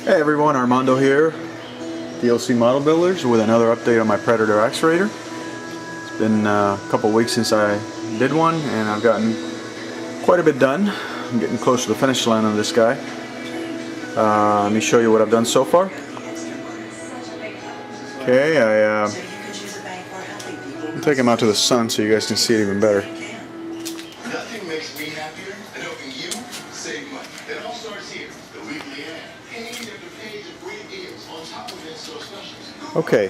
Hey everyone, Armando here, DLC Model Builders, with another update on my Predator Axerator. It's been a couple weeks since I did one, and I've gotten quite a bit done. I'm getting close to the finish line on this guy. Let me show you what I've done so far. Okay, I'll take him out to the sun so you guys can see it even better. Nothing makes me happier than helping you save money. It all starts here, the weekly ad. And you get the page of great deals on top of in-store specials. Okay,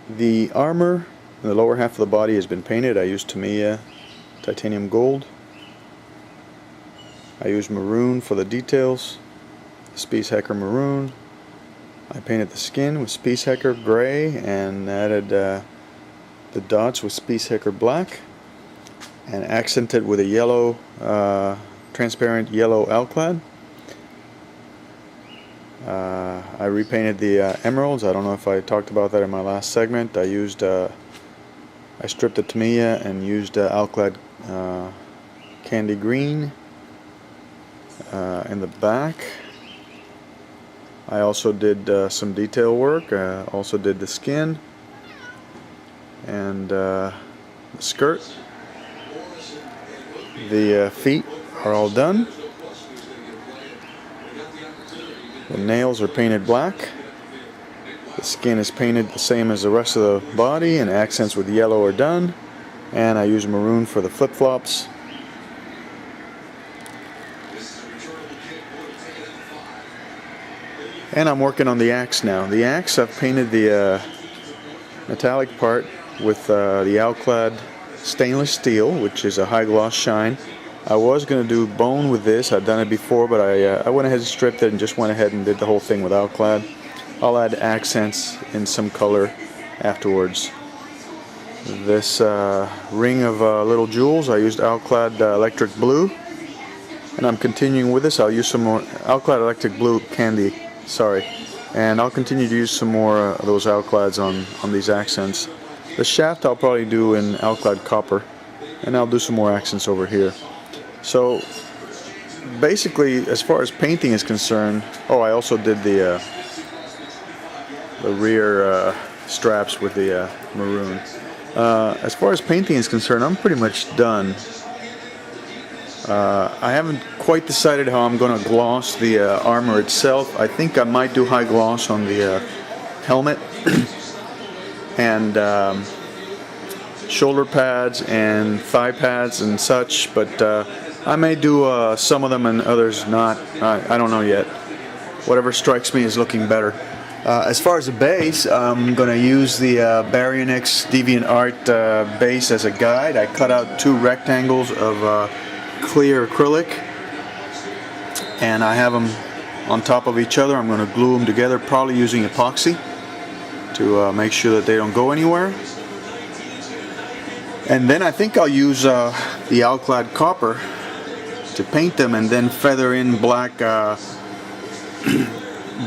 the armor in the lower half of the body has been painted. I used Tamiya titanium gold. I used maroon for the details, Spice Hecker maroon. I painted the skin with Spice Hecker gray and added the dots with Spice Hecker black, and accented with a yellow, transparent yellow alclad. I repainted the emeralds. I don't know if I talked about that in my last segment. I stripped the Tamiya and used alclad candy green in the back. I also did some detail work. Also did the skin and the skirt. The feet are all done. The nails are painted black. The skin is painted the same as the rest of the body, and accents with yellow are done. And I use maroon for the flip-flops. And I'm working on the axe now. The axe, I've painted the metallic part with the alclad stainless steel, which is a high gloss shine. I was going to do bone with this. I've done it before, but I went ahead and stripped it and just went ahead and did the whole thing with alclad. I'll add accents in some color afterwards. This ring of little jewels, I used alclad electric blue, and I'm continuing with this. I'll use some more alclad electric blue candy. Sorry, and I'll continue to use some more of those alclads on these accents. The shaft I'll probably do in alclad copper, and I'll do some more accents over here. So basically, as far as painting is concerned, oh, I also did the rear straps with the maroon. As far as painting is concerned, I'm pretty much done. I haven't quite decided how I'm going to gloss the armor itself. I think I might do high gloss on the helmet and shoulder pads and thigh pads and such, but I may do some of them and others not. I don't know yet. Whatever strikes me is looking better. As far as the base, I'm going to use the Baryonyx DeviantArt base as a guide. I cut out 2 rectangles of clear acrylic, and I have them on top of each other. I'm going to glue them together, probably using epoxy to make sure that they don't go anywhere. And then I think I'll use the alclad copper to paint them, and then feather in black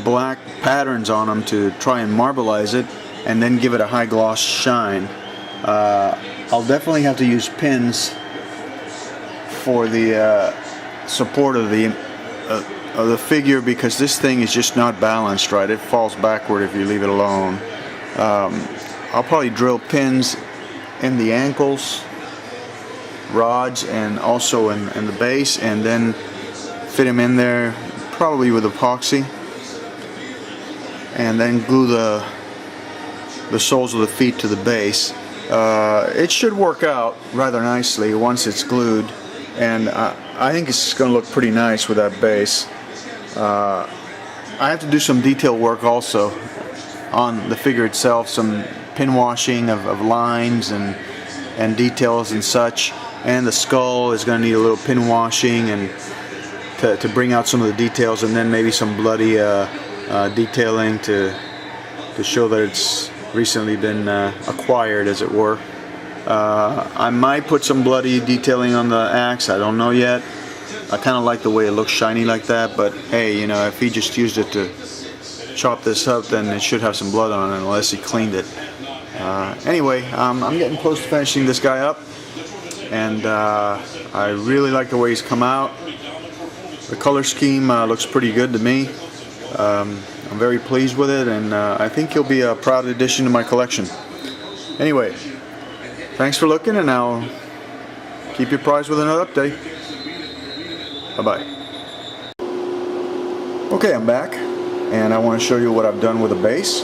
black patterns on them to try and marbleize it, and then give it a high gloss shine. I'll definitely have to use pins for the support of the figure, because this thing is just not balanced right. It falls backward if you leave it alone. I'll probably drill pins in the ankles, rods, and also in the base, and then fit them in there, probably with epoxy, and then glue the soles of the feet to the base. It should work out rather nicely once it's glued, and I think it's going to look pretty nice with that base. I have to do some detail work also on the figure itself, some pin washing of lines and details and such, and the skull is going to need a little pin washing and to bring out some of the details, and then maybe some bloody detailing to show that it's recently been acquired, as it were. I might put some bloody detailing on the axe. I don't know yet. I kind of like the way it looks shiny like that, but hey, you know, if he just used it to chop this up, then it should have some blood on it, unless he cleaned it. Anyway, I'm getting close to finishing this guy up, and I really like the way he's come out. The color scheme looks pretty good to me. I'm very pleased with it, and I think it'll be a proud addition to my collection. Anyway, thanks for looking, and I'll keep you apprised with another update. Bye-bye. Okay, I'm back, and I want to show you what I've done with the base.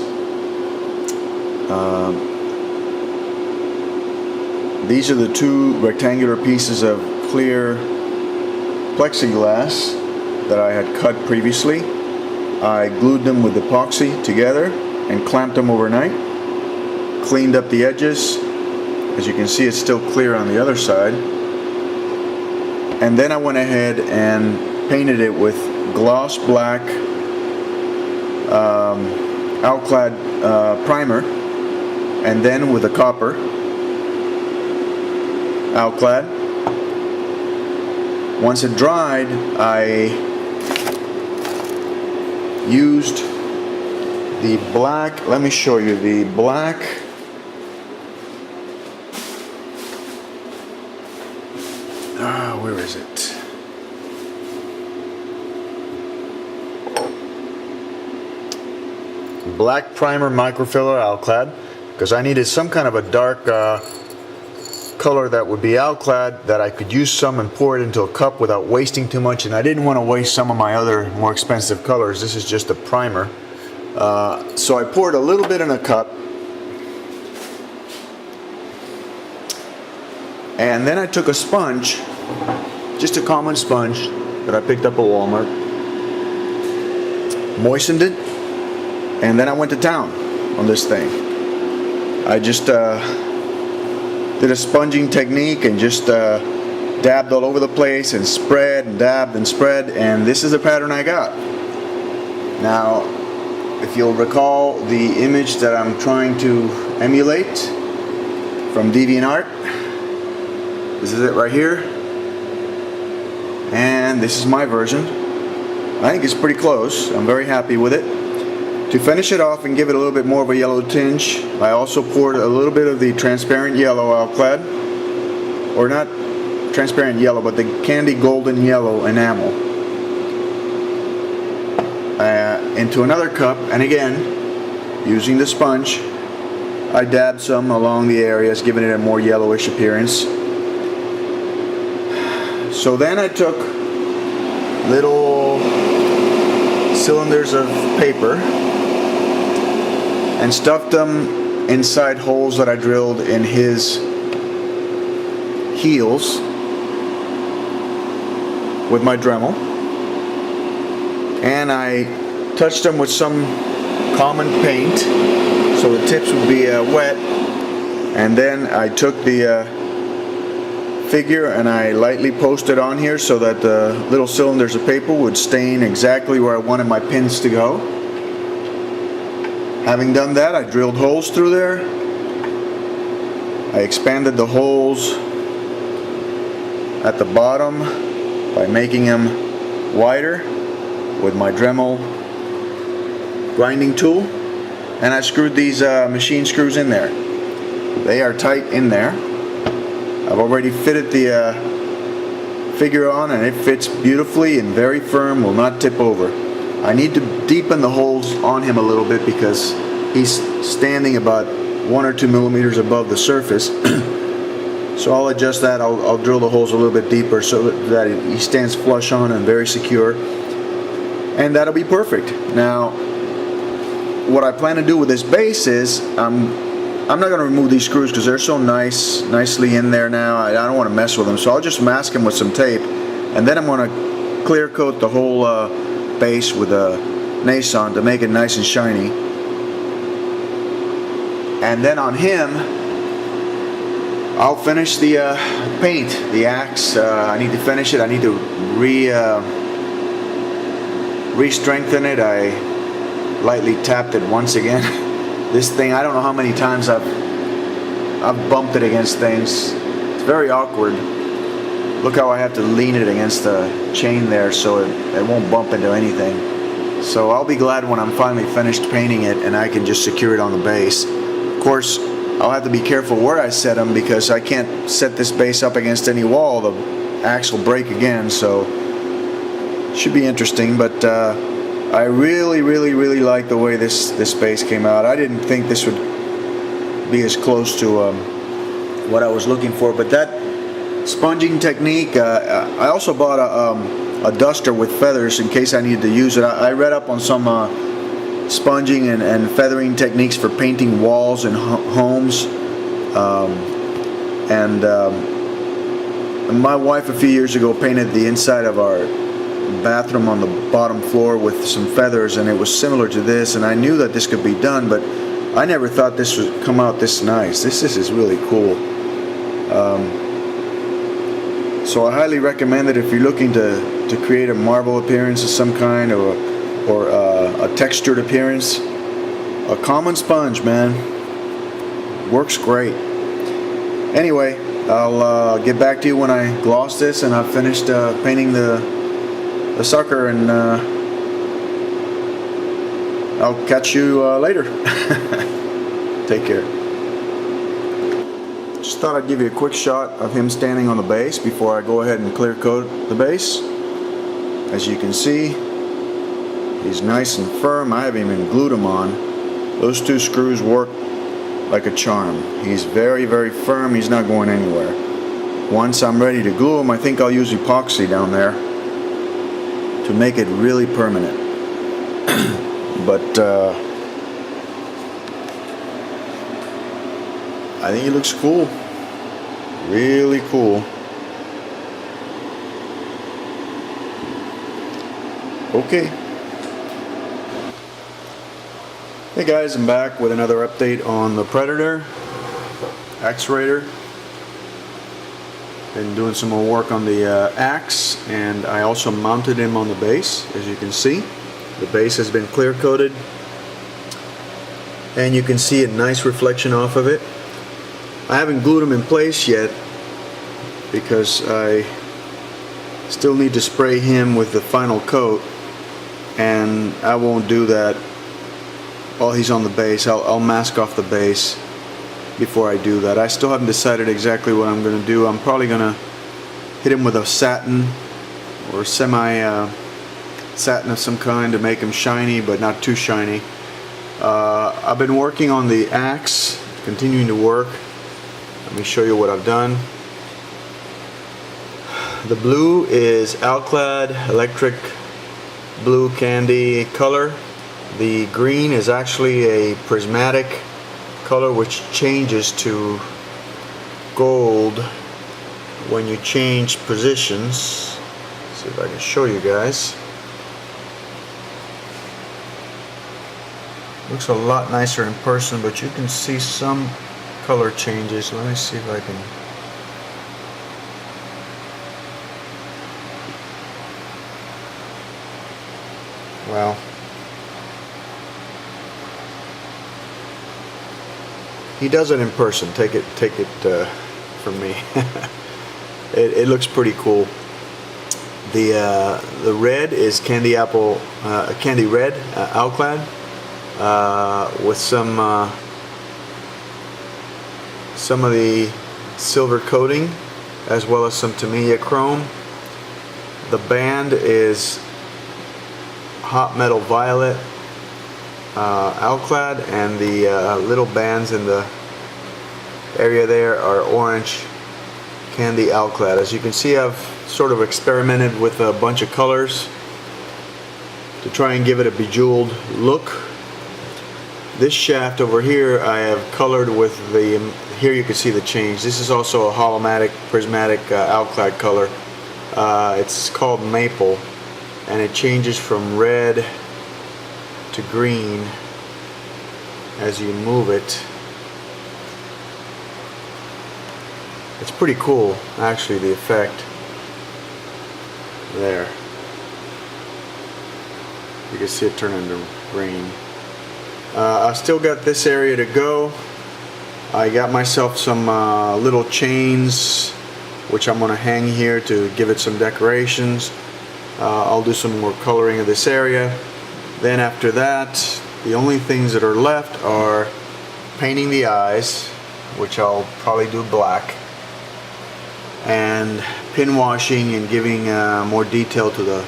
These are the two rectangular pieces of clear plexiglass that I had cut previously. I glued them with epoxy together and clamped them overnight. Cleaned up the edges. As you can see, it's still clear on the other side. And then I went ahead and painted it with gloss black Alclad primer, and then with a copper Alclad. Once it dried, I used the black, let me show you, the black where is it? Black primer microfiller Alclad, because I needed some kind of a dark color that would be Alclad, that I could use some and pour it into a cup without wasting too much, and I didn't want to waste some of my other more expensive colors. This is just a primer. So I poured a little bit in a cup, and then I took a sponge, just a common sponge that I picked up at Walmart, moistened it, and then I went to town on this thing. I just did a sponging technique and just dabbed all over the place and spread and dabbed and spread, and this is the pattern I got. Now, if you'll recall the image that I'm trying to emulate from DeviantArt, this is it right here, and this is my version. I think it's pretty close. I'm very happy with it. To finish it off and give it a little bit more of a yellow tinge, I also poured a little bit of the transparent yellow Alclad, or not transparent yellow, but the candy golden yellow enamel, into another cup, and again, using the sponge, I dabbed some along the areas, giving it a more yellowish appearance. So then I took little cylinders of paper and stuffed them inside holes that I drilled in his heels with my Dremel, and I touched them with some common paint so the tips would be wet, and then I took the figure and I lightly posted on here so that the little cylinders of paper would stain exactly where I wanted my pins to go. Having done that, I drilled holes through there. I expanded the holes at the bottom by making them wider with my Dremel grinding tool, and I screwed these machine screws in there. They are tight in there. I've already fitted the figure on, and it fits beautifully and very firm, will not tip over. I need to deepen the holes on him a little bit because he's standing about 1 or 2 millimeters above the surface. So I'll adjust that. I'll drill the holes a little bit deeper so that he stands flush on and very secure, and that'll be perfect. Now, what I plan to do with this base is I'm not going to remove these screws because they're so nicely in there now. I don't want to mess with them, so I'll just mask them with some tape, and then I'm going to clear coat the whole base with a Nason to make it nice and shiny. And then on him, I'll finish the paint, the axe. I need to finish it. I need to re-strengthen it. I lightly tapped it once again. This thing, I don't know how many times I've bumped it against things. It's very awkward. Look how I have to lean it against the chain there so it won't bump into anything. So I'll be glad when I'm finally finished painting it and I can just secure it on the base. Of course, I'll have to be careful where I set them because I can't set this base up against any wall. The axe will break again, so should be interesting. But I really like the way this base came out. I didn't think this would be as close to what I was looking for, but that sponging technique, I also bought a duster with feathers in case I needed to use it. I read up on some sponging and feathering techniques for painting walls and homes, and my wife a few years ago painted the inside of our bathroom on the bottom floor with some feathers, and it was similar to this, and I knew that this could be done, but I never thought this would come out this nice. This is really cool. So I highly recommend it if you're looking to create a marble appearance of some kind, or a textured appearance. A common sponge, man, works great. Anyway, I'll get back to you when I gloss this and I've finished painting the sucker, and I'll catch you later. Take care. Just thought I'd give you a quick shot of him standing on the base before I go ahead and clear coat the base. As you can see, he's nice and firm. I haven't even glued him on. Those two screws work like a charm. He's very firm. He's not going anywhere. Once I'm ready to glue him, I think I'll use epoxy down there to make it really permanent. But I think it looks cool. Really cool. Okay. Hey guys, I'm back with another update on the Predator Axerator. Been doing some more work on the axe, and I also mounted him on the base. As you can see, the base has been clear coated, and you can see a nice reflection off of it. I haven't glued him in place yet because I still need to spray him with the final coat, and I won't do that while he's on the base. I'll mask off the base before I do that. I still haven't decided exactly what I'm going to do. I'm probably going to hit him with a satin or semi satin of some kind to make him shiny, but not too shiny. I've been working on the axe, continuing to work. Let me show you what I've done. The blue is Alclad Electric Blue Candy color. The green is actually a prismatic color which changes to gold when you change positions. Let's see if I can show you guys. Looks a lot nicer in person, but you can see some color changes. Let me see if I can. Well, he does it in person. Take it from me. It looks pretty cool. The red is candy apple, candy red, Alclad, with some of the silver coating, as well as some Tamiya chrome. The band is hot metal violet Alclad, and the little bands in the area there are orange candy Alclad. As you can see, I've sort of experimented with a bunch of colors to try and give it a bejeweled look. This shaft over here I have colored with the, here you can see the change. This is also a holomatic prismatic Alclad color. It's called maple, and it changes from red to green as you move it. It's pretty cool, actually, the effect there. You can see it turn into green. I still got this area to go. I got myself some little chains which I'm going to hang here to give it some decorations. I'll do some more coloring of this area. Then after that, the only things that are left are painting the eyes, which I'll probably do black, and pin washing and giving more detail to the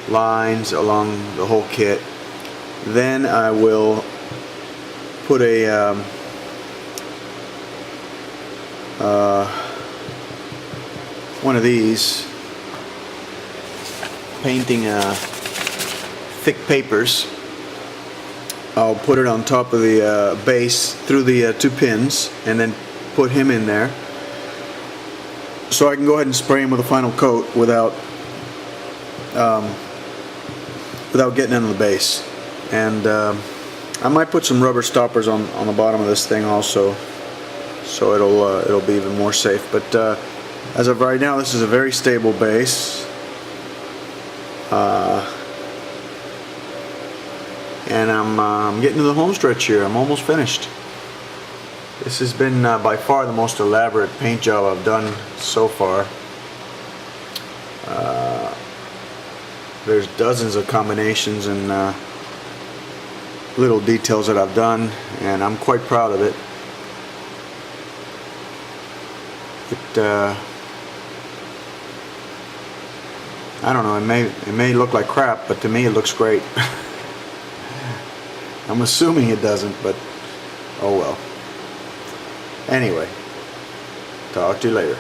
lines along the whole kit. Then I will put a one of these painting thick papers. I'll put it on top of the base through the 2 pins, and then put him in there, so I can go ahead and spray him with a final coat without getting into the base. And I might put some rubber stoppers on the bottom of this thing also, so it'll be even more safe. But as of right now, this is a very stable base. And I'm getting to the home stretch here. I'm almost finished. This has been by far the most elaborate paint job I've done so far. There's dozens of combinations and little details that I've done, and I'm quite proud of it. I don't know, it may look like crap, but to me it looks great. I'm assuming it doesn't, but oh well. Anyway, talk to you later.